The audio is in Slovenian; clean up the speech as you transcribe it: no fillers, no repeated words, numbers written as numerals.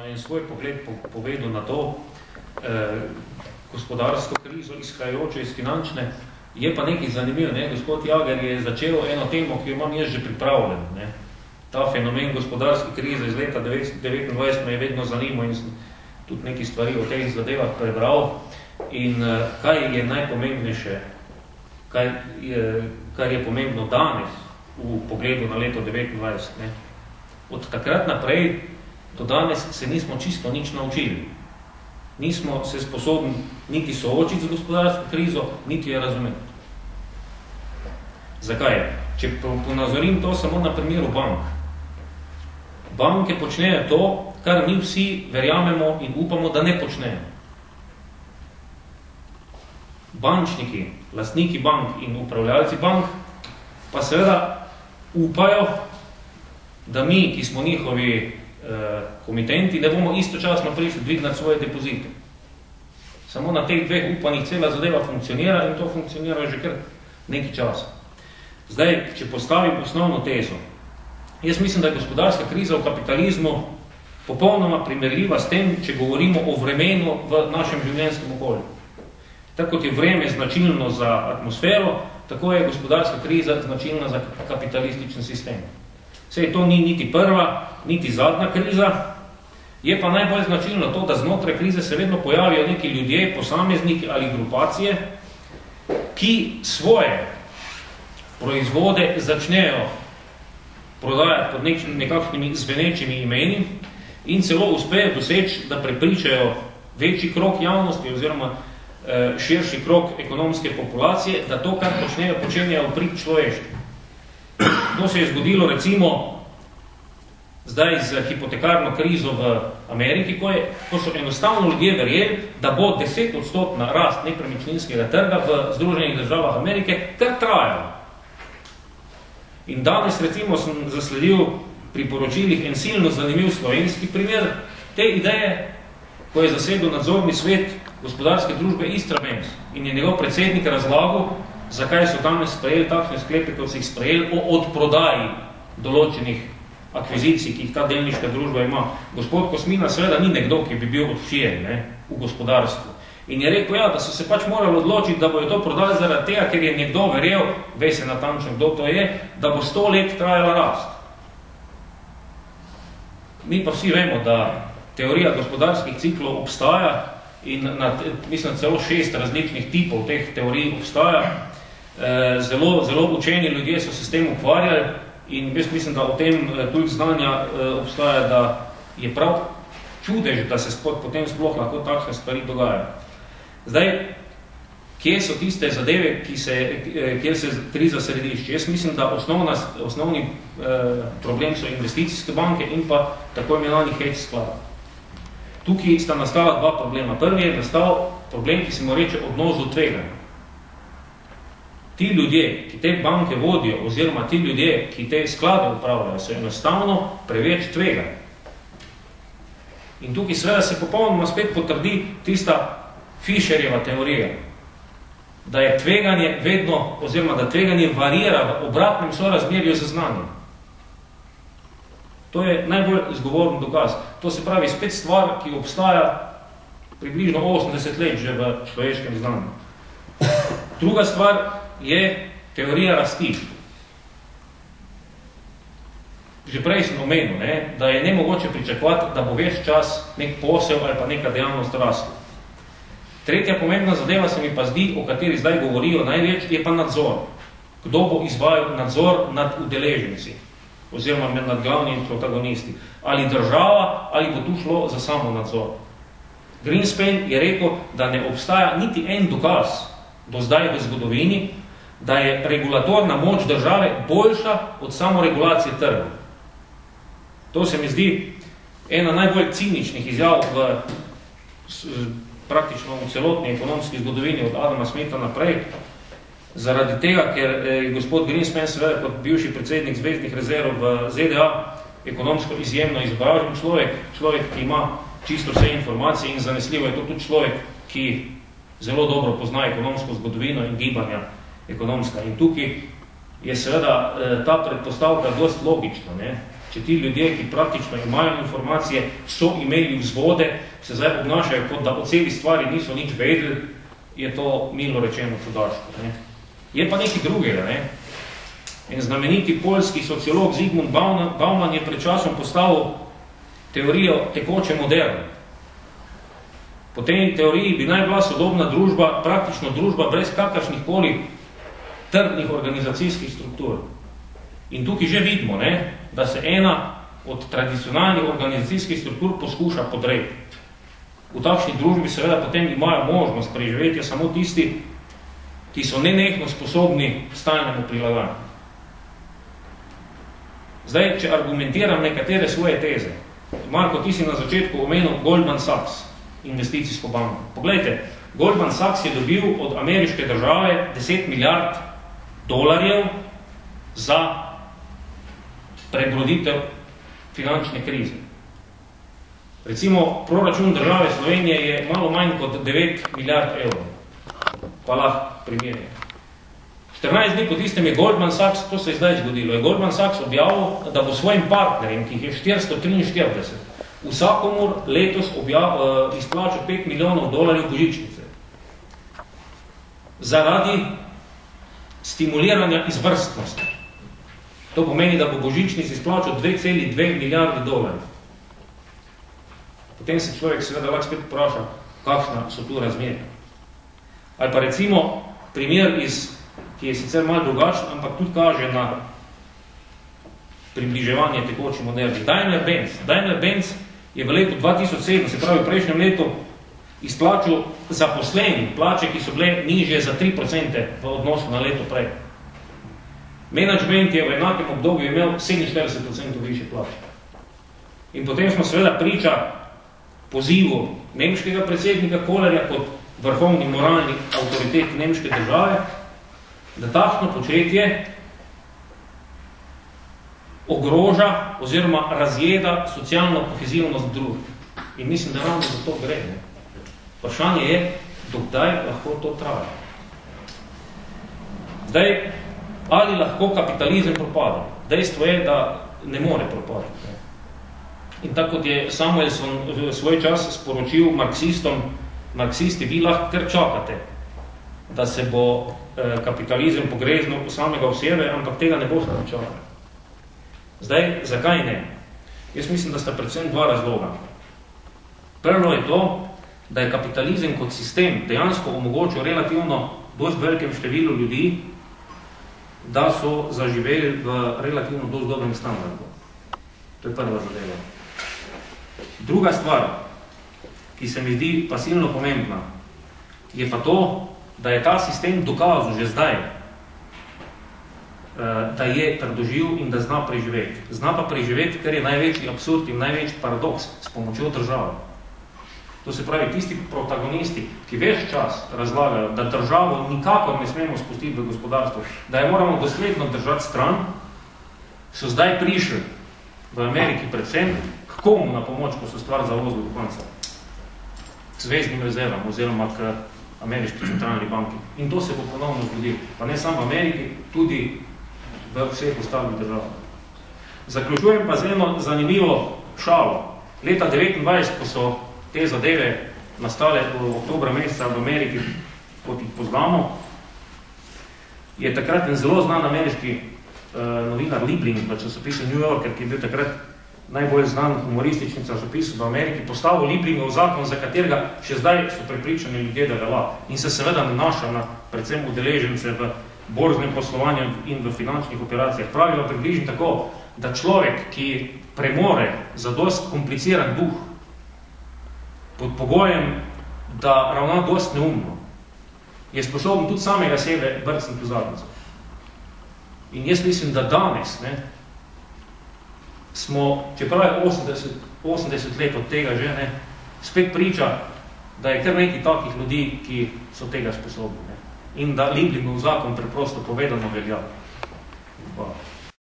en svoj pogled povedal na to gospodarsko krizo, izhajajočo iz finančne. Je pa nekaj zanimivo, ne? Gospod Jager je začel eno temo, ki jo imam jaz že pripravljen. Ne? Ta fenomen gospodarske krize iz leta 1929 me je vedno zanimal in sem tudi nekaj stvari o teh zadevah prebral. In kaj je najpomembnejše, kar je pomembno danes v pogledu na leto 1929. Ne? Od takrat naprej do danes se nismo čisto nič naučili. Nismo se sposobni niti soočiti z gospodarsko krizo, niti je razumeti. Zakaj? Če ponazorim to samo na primeru bank. Banke počnejo to, kar mi vsi verjamemo in upamo, da ne počnejo. Bančniki, lastniki bank in upravljalci bank pa seveda upajo, da mi, ki smo njihovi komitenti, ne bomo istočasno prišli dvignati svoje depozite. Samo na teh dveh upanjih cela zadeva funkcionira in to funkcionira že kar nekaj časa. Zdaj, če postavim osnovno tezo, jaz mislim, da je gospodarska kriza v kapitalizmu popolnoma primerljiva s tem, če govorimo o vremenu v našem življenjskem okolju. Tako kot je vreme značilno za atmosfero, tako je gospodarska kriza značilna za kapitalističen sistem. Sej to ni niti prva, niti zadnja kriza, je pa najbolj značilno to, da znotraj krize se vedno pojavijo neki ljudje, posamezniki ali grupacije, ki svoje proizvode začnejo prodajati pod nekakšnimi zvenečimi imeni in celo uspejo doseči, da prepričajo večji krog javnosti oziroma širši krog ekonomske populacije, da to, kar počenjajo v prid človeštvu. To se je zgodilo recimo zdaj z hipotekarno krizo v Ameriki, ko so enostavno ljudje verjeli, da bo 10% rast nepremičninskega trga v Združenih državah Amerike kar trajalo. In danes recimo sem zasledil pri poročilih en silno zanimiv slovenski primer te ideje, ko je zasedel nadzorni svet gospodarske družbe Istrabenz in je njegov predsednik razlagal, zakaj so danes sprejeli takšne sklepe, kot so jih sprejeli o odprodaji določenih akvizicij, ki jih ta delniška družba ima. Gospod Kosmina seveda ni nekdo, ki bi bil odšijen v gospodarstvu. In je rekel, ja, da so se pač morali odločiti, da bojo to prodali zaradi tega, ker je nekdo verjel, ve se natančno, kdo to je, da bo 100 let trajala rast. Mi pa vsi vemo, da teorija gospodarskih ciklov obstaja in mislim, celo 6 različnih tipov teh teorij obstaja. Zelo učeni ljudje so se s tem ukvarjali in jaz mislim, da o tem tudi znanja obstaja, da je prav čudež, da se potem sploh lahko takšne stvari dogajajo. Zdaj, kje so tiste zadeve, kjer se kriza središče? Jaz mislim, da osnovni problem so investicijske banke in pa tako imenovani hedge sklad. Tukaj sta nastala dva problema. Prvi je nastal problem, ki se mu reče odnos do tveganja. Ti ljudje, ki te banke vodijo, oziroma ti ljudje, ki te sklade upravljajo, so enostavno preveč tvegani. In tukaj seveda se popolnoma spet potrdi tista Fisherjeva teorija, da je tveganje vedno, oziroma da tveganje varira v obratnem sorazmerju z znanjem. To je najbolj zgovoren dokaz. To se pravi spet stvar, ki obstaja približno 80 let že v človeškem znanju. Druga stvar je teorija rasti. Že prej sem omenil, da je nemogoče pričakovati, da bo ves čas nek posel ali pa neka dejavnost rasla. Tretja pomembna zadeva se mi pa zdi, o kateri zdaj govorijo največ, je pa nadzor. Kdo bo izvajal nadzor nad udeleženci, oziroma nad glavnimi protagonisti. Ali država, ali bo tu šlo za samo nadzor. Greenspan je rekel, da ne obstaja niti en dokaz do zdaj v zgodovini, da je regulatorna moč države boljša od samoregulacije trga. To se mi zdi ena najbolj ciničnih izjav praktično v celotni ekonomski zgodovini od Adama Smitha naprej, zaradi tega, ker je gospod Greenspan seveda kot bivši predsednik zvezdnih rezerv v ZDA ekonomsko izjemno izobražen človek, ki ima čisto vse informacije in zanesljivo je to tudi človek, ki zelo dobro pozna ekonomsko zgodovino in gibanja ekonomska. In tukaj je seveda ta predpostavka dosti logična. če ti ljudje, ki praktično imajo informacije, so imeli vzvode, se zdaj obnašajo, kot da o celi stvari niso nič vedeli, je to milo rečeno čudaško. Ne? Je pa nekaj drugega. Ne? En znameniti poljski sociolog Zygmunt Bauman je pred časom postavil teorijo tekoče moderne. Po tej teoriji bi naj bila sodobna družba praktično družba brez kakršnih koli trdnih organizacijskih struktur. In tukaj že vidimo, ne, da se ena od tradicionalnih organizacijskih struktur poskuša podreti. V takšni družbi seveda potem imajo možnost preživetja samo tisti, ki so nenehno sposobni stalnemu prilagajanju. Zdaj, če argumentiram nekatere svoje teze, Marko, ti si na začetku omenil Goldman Sachs, investicijsko banko. Poglejte, Goldman Sachs je dobil od ameriške države 10 milijard dolarjev za prebroditev finančne krize. Recimo, proračun države Slovenije je malo manj kot 9 milijard evrov. Pa lahko primerjamo. 14 dni po tistem je Goldman Sachs, to se je zdaj zgodilo, je Goldman Sachs objavil, da bo svojim partnerjem, ki jih je 443, vsakomur letos izplačal 5 milijonov dolarjev božičnice. Zaradi stimuliranja izvrstnosti. To pomeni, da bo božičnic izplačal 2,2 milijarde dolarjev. Potem se človek seveda lahko spet vpraša, kakšna so tu razmerja. Ali pa recimo primer, ki je sicer malo drugačen, ampak tudi kaže na približevanje tekoči moderni. Daimler-Benz je v letu 2007, se pravi v prejšnjem letu, izplačal zaposlenim plače, ki so bile nižje za 3% v odnosu na leto prej. Management je v enakem obdobju imel 47% više plače. In potem smo seveda priča pozivu nemškega predsednika Kohlerja kot vrhovni moralni avtoritet nemške države, da takšno početje ogroža oziroma razjeda socialno kohezivnost družbe. In mislim, da ravno za to gre. Ne? Vprašanje je, dokdaj lahko to traja. Zdaj, ali lahko kapitalizem propade? Dejstvo je, da ne more propadati. In tako kot je Samuelson v svoj čas sporočil marksistom, marksisti, vi lahko kar čakate, da se bo kapitalizem pogreznil po samega osebe, ampak tega ne boste čakali. Zdaj, zakaj ne? Jaz mislim, da sta predvsem dva razloga. Prvo je to, da je kapitalizem kot sistem dejansko omogočil relativno dosti velikem številu ljudi, da so zaživeli v relativno dosti dobrem standardu. To je prva zadeva. Druga stvar, ki se mi zdi pa silno pomembna, je pa to, da je ta sistem dokazal že zdaj, da je trdoživ in da zna preživeti. Zna pa preživeti, ker je največji absurd in največji paradoks s pomočjo države. To se pravi, tisti protagonisti, ki ves čas razlagajo, da državo nikakor ne smemo spustiti v gospodarstvo, da je moramo dosledno držati stran, so zdaj prišli v Ameriki predvsem k komu na pomoč, ko so stvar zavozili do konca? K zvezdnim rezervam oziroma k ameriški centralni banki. In to se bo ponovno zgodilo. Pa ne samo v Ameriki, tudi v vseh ostalih državah. Zaključujem pa z eno zanimivo šalo. Leta 1929, ko so te zadeve nastale v oktobra meseca v Ameriki, kot jih poznamo, je takrat en zelo znan ameriški novinar Liebling v časopisu New Yorker, ki je bil takrat najbolj znan humoristični časopis v Ameriki, postavil Lieblingov zakon, za katerega še zdaj so prepričani ljudje, da velja. In se seveda nanaša na predvsem udeležence v borznem poslovanju in v finančnih operacijah. Pravilo približno tako, da človek, ki premore za dosti kompliciran duh, pod pogojem, da ravna dosti neumno, je sposoben tudi samega sebe brcniti v zadnico. In jaz mislim, da danes smo, čeprav je 80 let od tega že, spet priča, da je kar nekaj takih ljudi, ki so tega sposobni. In da Lieblingov zakon preprosto povedano velja. Hvala.